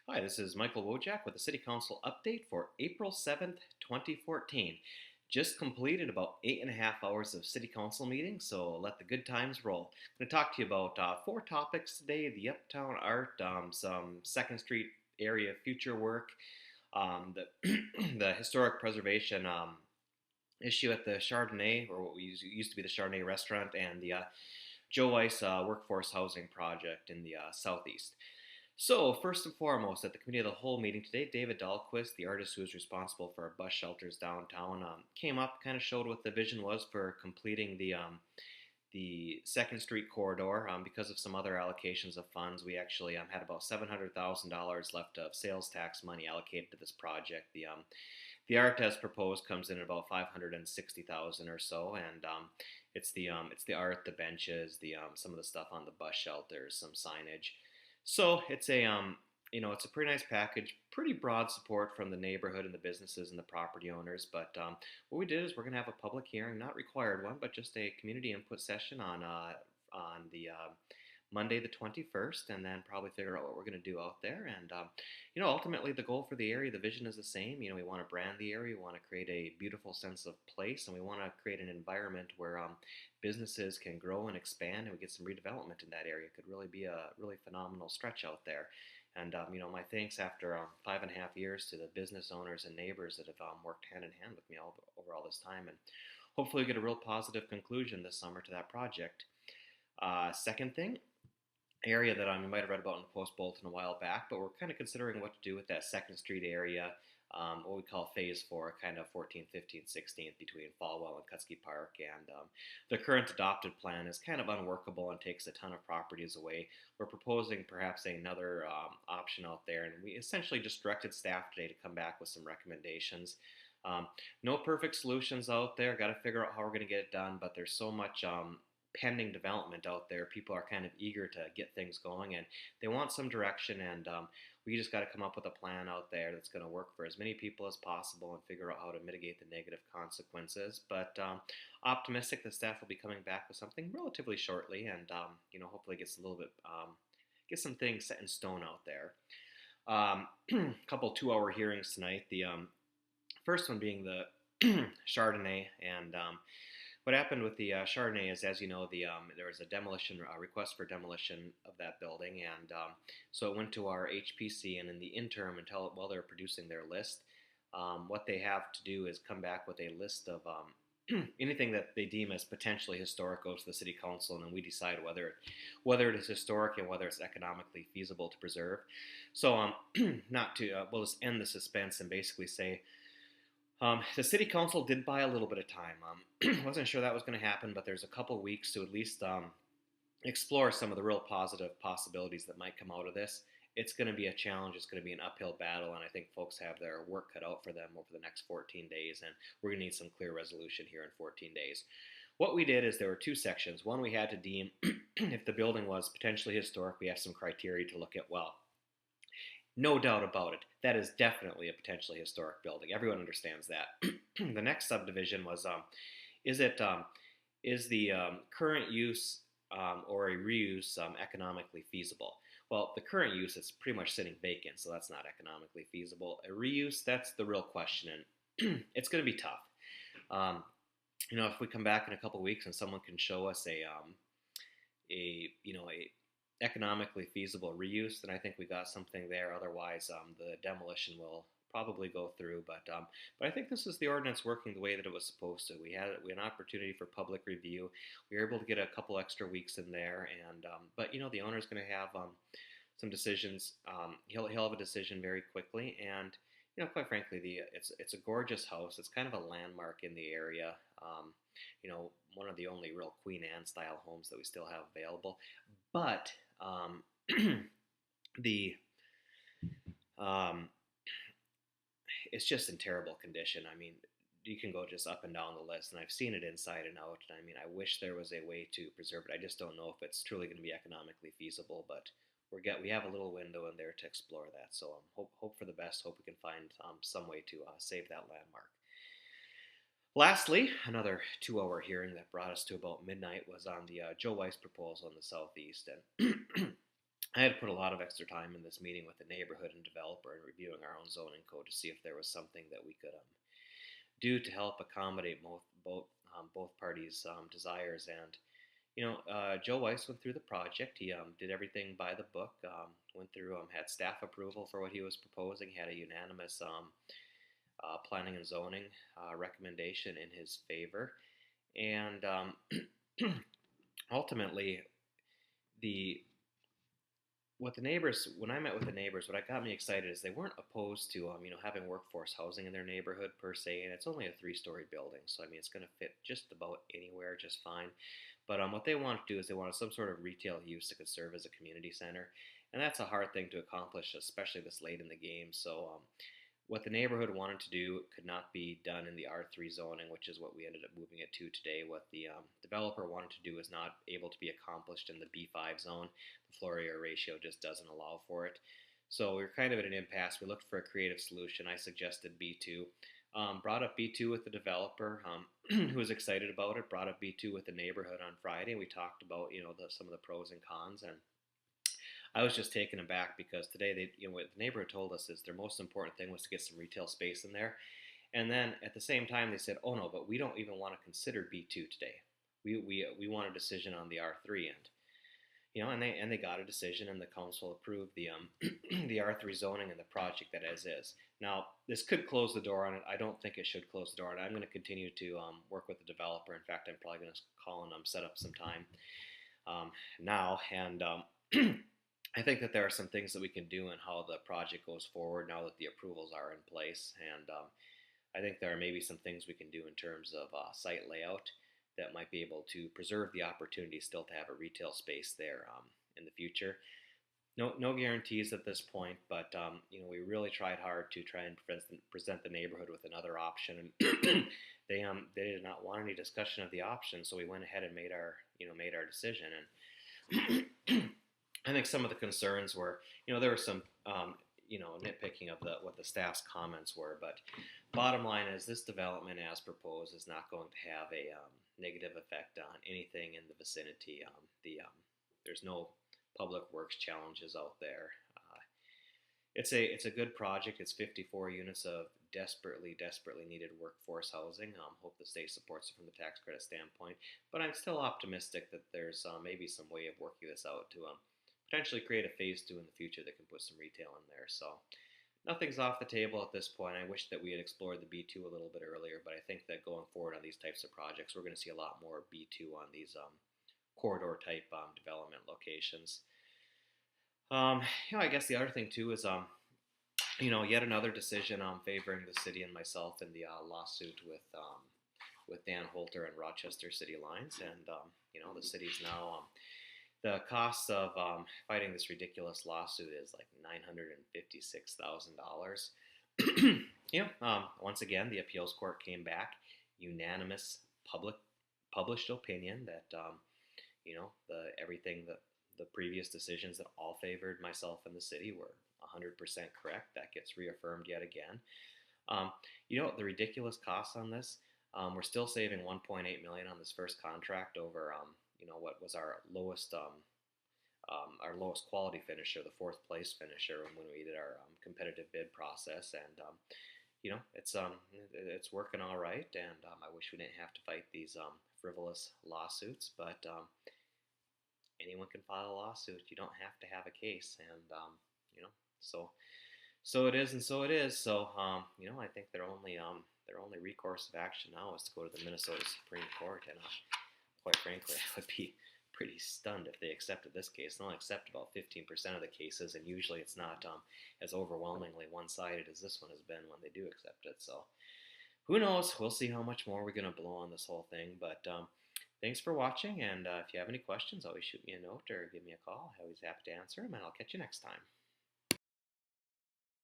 Hi, this is Michael Wojcik with the City Council update for April 7th, 2014. Just completed about 8.5 hours of City Council meeting, so let the good times roll. I'm going to talk to you about four topics today: the Uptown Art, some Second Street area future work, the, the historic preservation issue at the Chardonnay, or what we used to be the Chardonnay restaurant, and the Joe Weiss workforce housing project in the southeast. So, first and foremost, at the Committee of the Whole meeting today, David Dahlquist, the artist who is responsible for our bus shelters downtown, came up, kind of showed what the vision was for completing the Second Street corridor. Because of some other allocations of funds, we actually had about $700,000 left of sales tax money allocated to this project. The art as proposed comes in at about 560,000 or so, and it's the art, the benches, the some of the stuff on the bus shelters, some signage. So it's a pretty nice package, pretty broad support from the neighborhood and the businesses and the property owners. But what we did is we're going to have a public hearing, not required one, but just a community input session on the Monday the 21st, and then probably figure out what we're going to do out there. And ultimately the goal for the area, the vision is the same. We want to brand the area, we want to create a beautiful sense of place, and we want to create an environment where businesses can grow and expand, and we get some redevelopment in that area. It could really be a really phenomenal stretch out there. And my thanks after 5.5 years to the business owners and neighbors that have worked hand in hand with me over all this time, and hopefully get a real positive conclusion this summer to that project. Second thing, area that you might have read about in the Post Bulletin a while back, but we're kind of considering what to do with that Second Street area, what we call Phase 4, kind of 14th, 15th, 16th between Falwell and Kutsky Park. And the current adopted plan is kind of unworkable and takes a ton of properties away. We're proposing perhaps another option out there, and we essentially just directed staff today to come back with some recommendations. No perfect solutions out there. Got to figure out how we're going to get it done, but there's so much pending development out there. People are kind of eager to get things going, and they want some direction, and we just got to come up with a plan out there that's going to work for as many people as possible and figure out how to mitigate the negative consequences. But optimistic that staff will be coming back with something relatively shortly, and hopefully gets a little bit get some things set in stone out there. Couple 2-hour hearings tonight. The first one being the Chardonnay. And what happened with the Chardonnay is, as you know, there was a demolition request for demolition of that building, and so it went to our HPC. And in the interim, while they're producing their list, what they have to do is come back with a list of anything that they deem as potentially historic goes to the City Council, and then we decide whether it is historic and whether it's economically feasible to preserve. So not to we'll just end the suspense and basically say. The City Council did buy a little bit of time. Wasn't sure that was going to happen, but there's a couple weeks to at least explore some of the real positive possibilities that might come out of this. It's going to be a challenge. It's going to be an uphill battle, and I think folks have their work cut out for them over the next 14 days, and we're going to need some clear resolution here in 14 days. What we did is there were two sections. One, we had to deem if the building was potentially historic. We have some criteria to look at. Well, no doubt about it. That is definitely a potentially historic building. Everyone understands that. The next subdivision was, is the current use or a reuse economically feasible? Well, the current use is pretty much sitting vacant, so that's not economically feasible. A reuse, that's the real question, and it's going to be tough. If we come back in a couple weeks and someone can show us a economically feasible reuse, then I think we got something there. Otherwise, the demolition will probably go through. But I think this is the ordinance working the way that it was supposed to. We had an opportunity for public review. We were able to get a couple extra weeks in there, and but the owner's going to have some decisions. He'll have a decision very quickly, and quite frankly, it's a gorgeous house. It's kind of a landmark in the area. One of the only real Queen Anne style homes that we still have available. But the it's just in terrible condition. I mean, you can go just up and down the list, and I've seen it inside and out. And I mean, I wish there was a way to preserve it. I just don't know if it's truly going to be economically feasible. But we have a little window in there to explore that. So hope for the best. Hope we can find some way to save that landmark. Lastly, another 2-hour hearing that brought us to about midnight was on the Joe Weiss proposal in the southeast. And I had to put a lot of extra time in this meeting with the neighborhood and developer and reviewing our own zoning code to see if there was something that we could do to help accommodate both parties' desires. And Joe Weiss went through the project. He did everything by the book. Went through, had staff approval for what he was proposing. Had a unanimous planning and zoning recommendation in his favor. And ultimately, the what the neighbors, when I met with the neighbors, what got me excited is they weren't opposed to having workforce housing in their neighborhood per se, and it's only a 3-story building, so I mean it's going to fit just about anywhere just fine. But what they want to do is they wanted some sort of retail use that could serve as a community center, and that's a hard thing to accomplish, especially this late in the game. So what the neighborhood wanted to do could not be done in the R3 zoning, which is what we ended up moving it to today. What the developer wanted to do is not able to be accomplished in the B5 zone. The floor area ratio just doesn't allow for it. So we were kind of at an impasse. We looked for a creative solution. I suggested B2. Brought up B2 with the developer, who was excited about it. Brought up B2 with the neighborhood on Friday. We talked about some of the pros and cons, and I was just taken aback because today what the neighborhood told us is their most important thing was to get some retail space in there, and then at the same time they said, "Oh no, but we don't even want to consider B2 today. We want a decision on the R3 end." And they got a decision, and the council approved the the R3 zoning and the project that as is. Now this could close the door on it. I don't think it should close the door on it. I'm going to continue to work with the developer. In fact, I'm probably going to call and set up some time now, and I think that there are some things that we can do in how the project goes forward now that the approvals are in place, and I think there are maybe some things we can do in terms of site layout that might be able to preserve the opportunity still to have a retail space there in the future. No guarantees at this point, but we really tried hard to try and present the neighborhood with another option, and they did not want any discussion of the option, so we went ahead and made our decision. And I think some of the concerns were, there was some, nitpicking of what the staff's comments were, but bottom line is this development as proposed is not going to have a negative effect on anything in the vicinity. There's no public works challenges out there. It's a good project. It's 54 units of desperately needed workforce housing. Hope the state supports it from the tax credit standpoint, but I'm still optimistic that there's maybe some way of working this out to potentially create a phase 2 in the future that can put some retail in there. So nothing's off the table at this point. I wish that we had explored the B2 a little bit earlier, but I think that going forward on these types of projects, we're going to see a lot more B2 on these corridor type development locations. I guess the other thing too is yet another decision favoring the city and myself in the lawsuit with Dan Holter and Rochester City Lines, and the city's now the cost of fighting this ridiculous lawsuit is like $956,000. Once again, the appeals court came back, unanimous published opinion that everything that the previous decisions that all favored myself and the city were 100% correct. That gets reaffirmed yet again. The ridiculous costs on this, we're still saving $1.8 million on this first contract over what was our lowest quality finisher, the 4th place finisher, when we did our competitive bid process, and it's working all right. And I wish we didn't have to fight these frivolous lawsuits, but anyone can file a lawsuit. You don't have to have a case, and so it is, and so it is. So I think their only recourse of action now is to go to the Minnesota Supreme Court, and quite frankly, I would be pretty stunned if they accepted this case. They'll accept about 15% of the cases, and usually it's not as overwhelmingly one-sided as this one has been when they do accept it. So who knows? We'll see how much more we're going to blow on this whole thing. But thanks for watching, and if you have any questions, always shoot me a note or give me a call. I'm always happy to answer them, and I'll catch you next time.